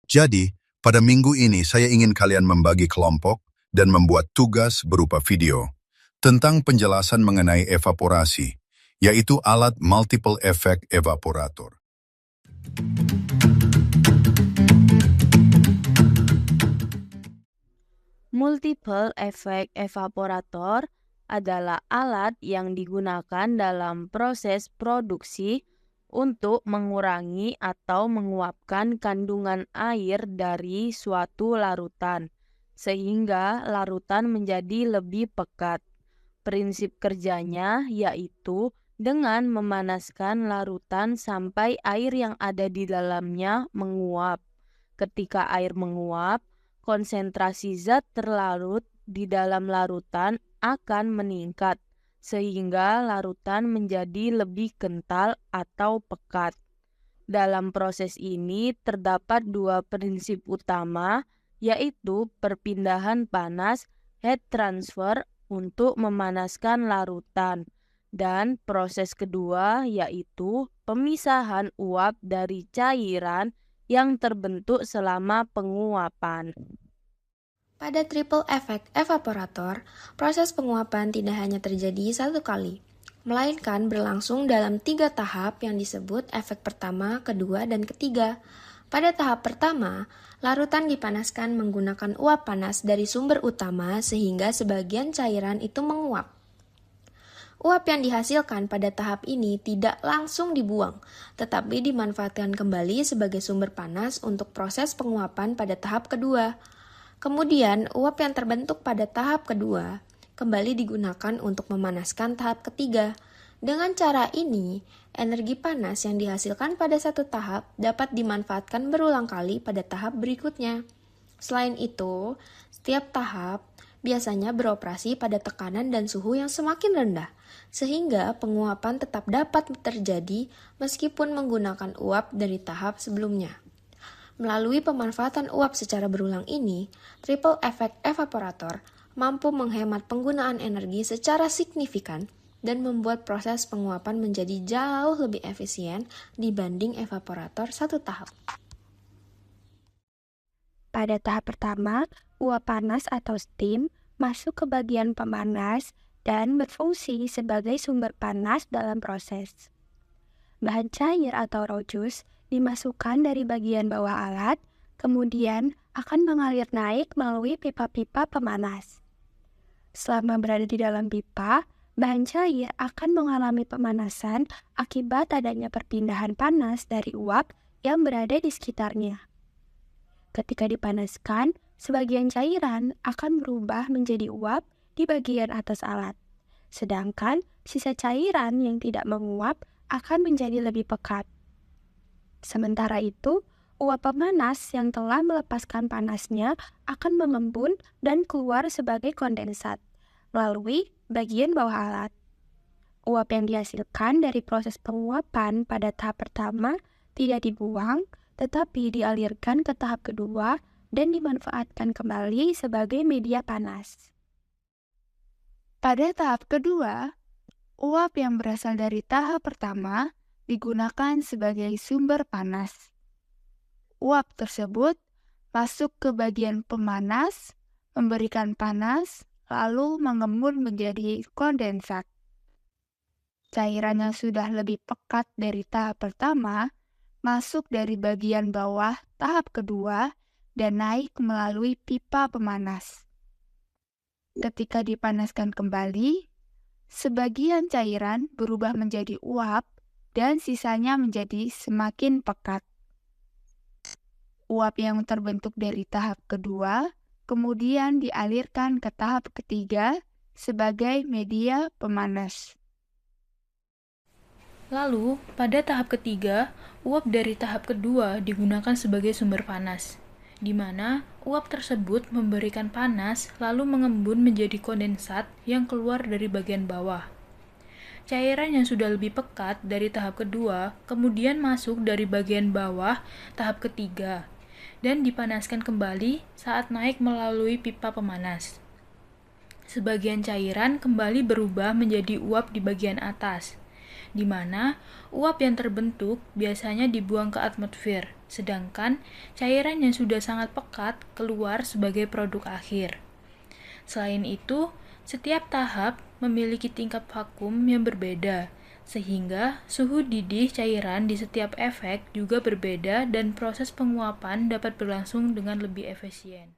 Jadi, pada minggu ini saya ingin kalian membagi kelompok dan membuat tugas berupa video tentang penjelasan mengenai evaporasi, yaitu alat multiple effect evaporator. Multiple effect evaporator adalah alat yang digunakan dalam proses produksi untuk mengurangi atau menguapkan kandungan air dari suatu larutan, sehingga larutan menjadi lebih pekat. Prinsip kerjanya yaitu dengan memanaskan larutan sampai air yang ada di dalamnya menguap. Ketika air menguap, konsentrasi zat terlarut di dalam larutan akan meningkat, sehingga larutan menjadi lebih kental atau pekat. Dalam proses ini terdapat dua prinsip utama, yaitu perpindahan panas heat transfer untuk memanaskan larutan, dan proses kedua yaitu pemisahan uap dari cairan yang terbentuk selama penguapan. Pada triple effect evaporator, proses penguapan tidak hanya terjadi satu kali, melainkan berlangsung dalam 3 tahap yang disebut efek pertama, kedua, dan ketiga. Pada tahap pertama, larutan dipanaskan menggunakan uap panas dari sumber utama sehingga sebagian cairan itu menguap. Uap yang dihasilkan pada tahap ini tidak langsung dibuang, tetapi dimanfaatkan kembali sebagai sumber panas untuk proses penguapan pada tahap kedua. Kemudian, uap yang terbentuk pada tahap kedua kembali digunakan untuk memanaskan tahap ketiga. Dengan cara ini, energi panas yang dihasilkan pada satu tahap dapat dimanfaatkan berulang kali pada tahap berikutnya. Selain itu, setiap tahap biasanya beroperasi pada tekanan dan suhu yang semakin rendah, sehingga penguapan tetap dapat terjadi meskipun menggunakan uap dari tahap sebelumnya. Melalui pemanfaatan uap secara berulang ini, triple effect evaporator mampu menghemat penggunaan energi secara signifikan dan membuat proses penguapan menjadi jauh lebih efisien dibanding evaporator satu tahap. Pada tahap pertama, uap panas atau steam masuk ke bagian pemanas dan berfungsi sebagai sumber panas dalam proses. Bahan cair atau raw juice dimasukkan dari bagian bawah alat, kemudian akan mengalir naik melalui pipa-pipa pemanas. Selama berada di dalam pipa, bahan cair akan mengalami pemanasan akibat adanya perpindahan panas dari uap yang berada di sekitarnya. Ketika dipanaskan, sebagian cairan akan berubah menjadi uap di bagian atas alat, sedangkan sisa cairan yang tidak menguap akan menjadi lebih pekat. Sementara itu, uap pemanas yang telah melepaskan panasnya akan mengembun dan keluar sebagai kondensat melalui bagian bawah alat. Uap yang dihasilkan dari proses penguapan pada tahap pertama tidak dibuang, tetapi dialirkan ke tahap kedua dan dimanfaatkan kembali sebagai media panas. Pada tahap kedua, uap yang berasal dari tahap pertama digunakan sebagai sumber panas. Uap tersebut masuk ke bagian pemanas, memberikan panas, lalu mengembun menjadi kondensat. Cairan yang sudah lebih pekat dari tahap pertama masuk dari bagian bawah tahap kedua dan naik melalui pipa pemanas. Ketika dipanaskan kembali, sebagian cairan berubah menjadi uap dan sisanya menjadi semakin pekat. Uap yang terbentuk dari tahap kedua kemudian dialirkan ke tahap ketiga sebagai media pemanas. Lalu, pada tahap ketiga, uap dari tahap kedua digunakan sebagai sumber panas, di mana uap tersebut memberikan panas lalu mengembun menjadi kondensat yang keluar dari bagian bawah. Cairan yang sudah lebih pekat dari tahap kedua kemudian masuk dari bagian bawah tahap ketiga dan dipanaskan kembali saat naik melalui pipa pemanas. Sebagian cairan kembali berubah menjadi uap di bagian atas, di mana uap yang terbentuk biasanya dibuang ke atmosfer, sedangkan cairan yang sudah sangat pekat keluar sebagai produk akhir. Selain itu, setiap tahap memiliki tingkat vakum yang berbeda, sehingga suhu didih cairan di setiap efek juga berbeda dan proses penguapan dapat berlangsung dengan lebih efisien.